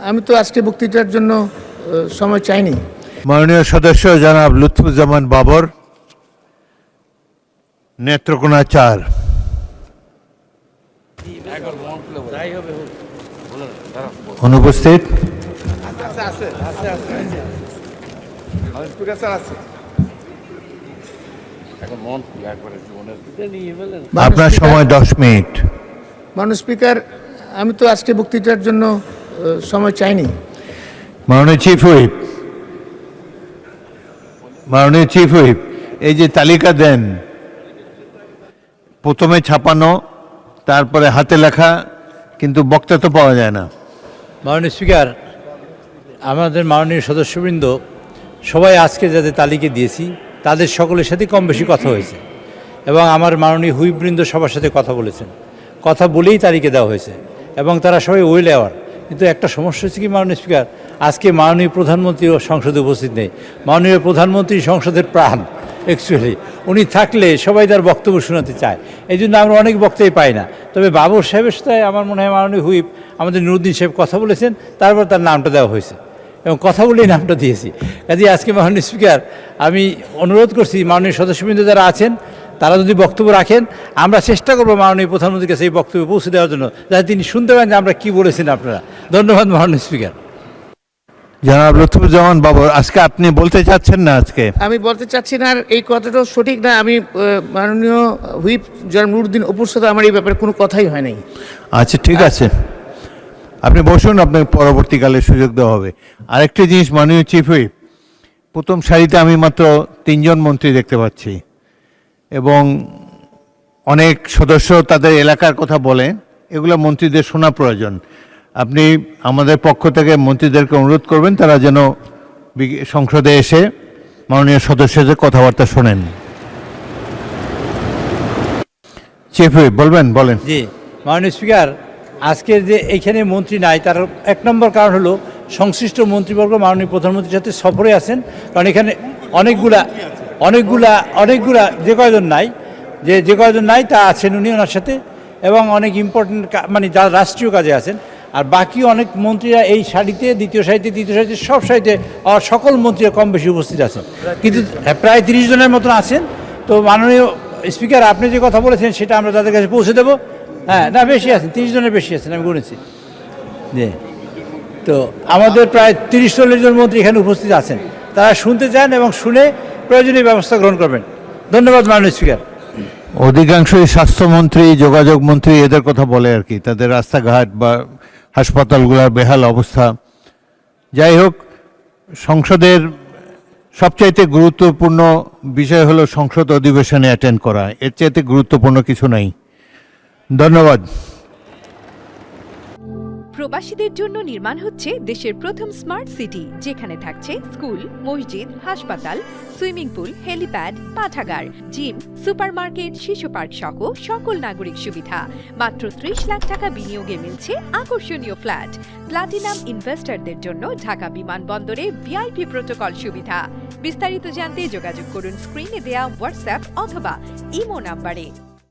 আমি তো আজকে বক্তৃতার জন্য সময় চাইনি। মাননীয় সদস্য জনাব লুৎফুজ্জামান বাবর, নেত্রকোনা 4। অনুপস্থিত। আপনার সময় 10 মিনিট। মাননীয় স্পিকার, আমি তো আজকে বক্তৃতার জন্য সময় চাইনি। মাননীয় চিফ হুইপ, এই যে তালিকা দেন, প্রথমে ছাপানো, তারপরে হাতে লেখা, কিন্তু বক্তা তো পাওয়া যায় না। মাননীয় স্পিকার, আমাদের মাননীয় সদস্যবৃন্দ সবাই আজকে যাদের তালিকা দিয়েছি তাদের সকলের সাথে কম বেশি কথা হয়েছে এবং আমার মাননীয় হুইপবৃন্দ সবার সাথে কথা বলেছেন, কথা বলেই তালিকা দেওয়া হয়েছে এবং তারা সবাই ওয়েল অ্যাওয়ার। কিন্তু একটা সমস্যা হচ্ছে কি মাননীয় স্পিকার, আজকে মাননীয় প্রধানমন্ত্রীও সংসদে উপস্থিত নেই। মাননীয় প্রধানমন্ত্রী সংসদের প্রাণ, অ্যাকচুয়ালি উনি থাকলে সবাই তার বক্তব্য শোনাতে চায়, এই জন্য আমরা অনেক বক্তাই পাই না। তবে বাবর সাহেবের সাথে আমার মনে হয় মাননীয় হুইপ আমাদের নুরুদ্দিন সাহেব কথা বলেছেন, তারপর তার নামটা দেওয়া হয়েছে এবং কথা বলেই নামটা দিয়েছি। কাজে আজকে মাননীয় স্পিকার, আমি অনুরোধ করছি মাননীয় সদস্যবৃন্দ যারা আছেন তারা যদি বক্তব্য রাখেন, আমরা চেষ্টা করবো মাননীয় প্রধানমন্ত্রীর কাছে এই বক্তব্য পৌঁছে দেওয়ার জন্য, যাতে তিনি শুনতে পারেন যে আমরা কী বলেছেন আপনারা। ধন্যবাদ মাননীয় স্পিকার। জনাব লুৎফুজ্জামান বাবর, আজকে আপনি বলতে চাচ্ছেন না? আজকে আমি বলতে চাচ্ছি না, আর এই কথাটাও সঠিক না। আমি মাননীয় হুইপ জনাব নুরুদ্দিন অপুর সাথে আমার এই ব্যাপারে কোনো কথাই হয় নাই। আচ্ছা, ঠিক আছে, আপনি বসুন, আপনাকে পরবর্তীকালে সুযোগ দেওয়া হবে। আরেকটি জিনিস, মাননীয় চিফ হুইপ, প্রথম সারিতে আমি মাত্র 3 জন মন্ত্রী দেখতে পাচ্ছি এবং অনেক সদস্য তাদের এলাকার কথা বলে, এগুলো মন্ত্রীদের শোনা প্রয়োজন। আপনি আমাদের পক্ষ থেকে মন্ত্রীদেরকে অনুরোধ করবেন তারা যেন সংসদে এসে মাননীয় সদস্যদের কথাবার্তা শোনেন। চিফ হুইপ বলেন। জি মাননীয় স্পিকার, আজকে যে এইখানে মন্ত্রী নাই তার 1 নম্বর কারণ হলো সংশ্লিষ্ট মন্ত্রীবর্গ মাননীয় প্রধানমন্ত্রীর সাথে সফরে আছেন, কারণ এখানে অনেকগুলা যে কয়জন নাই তা আছেন উনি ওনার সাথে, এবং অনেক ইম্পর্টেন্ট মানে যারা রাষ্ট্রীয় কাজে আছেন। আর বাকি অনেক মন্ত্রীরা এই সারিতে, দ্বিতীয় সারিতে, সব সারিতে সকল মন্ত্রীরা কম বেশি উপস্থিত আছেন, কিন্তু প্রায় 30 জনের মতন আছেন। তো মাননীয় স্পিকার, আপনি যে কথা বলেছেন সেটা আমরা তাদের কাছে পৌঁছে দেবো। হ্যাঁ, না বেশি আছেন, 30 জনের বেশি আছেন, আমি গুনেছি। জি, তো আমাদের প্রায় 30-40 জন মন্ত্রী এখানে উপস্থিত আছেন, তারা শুনতে চান এবং শুনে প্রয়োজনীয় ব্যবস্থা গ্রহণ করবেন। ধন্যবাদ মাননীয় স্পিকার। অধিকাংশই স্বাস্থ্যমন্ত্রী, যোগাযোগ মন্ত্রী এদের কথা বলে আর কি, তাদের রাস্তাঘাট বা হাসপাতালগুলোর বেহাল অবস্থা। যাই হোক, সংসদের সবচাইতে গুরুত্বপূর্ণ বিষয় হলো সংসদ অধিবেশনে অ্যাটেন্ড করা, এর চাইতে গুরুত্বপূর্ণ কিছু নাই। ধন্যবাদ। প্রবাসীদের জন্য নির্মাণ হচ্ছে দেশের প্রথম স্মার্ট সিটি, যেখানে থাকছে স্কুল, মসজিদ, হাসপাতাল, সুইমিং পুল, হেলিপ্যাড, পাঠাগার, জিম, সুপারমার্কেট, শিশু পার্ক সহ সকল নাগরিক সুবিধা। মাত্র 30 লাখ টাকা বিনিয়োগে মিলছে আকর্ষণীয় ফ্ল্যাট। প্লাটিনাম ইনভেস্টরদের জন্য ঢাকা বিমানবন্দরে ভিআইপি প্রোটোকল সুবিধা। বিস্তারিত জানতে যোগাযোগ করুন স্ক্রিনে দেয়া হোয়াটসঅ্যাপ অথবা ইমো নাম্বারে।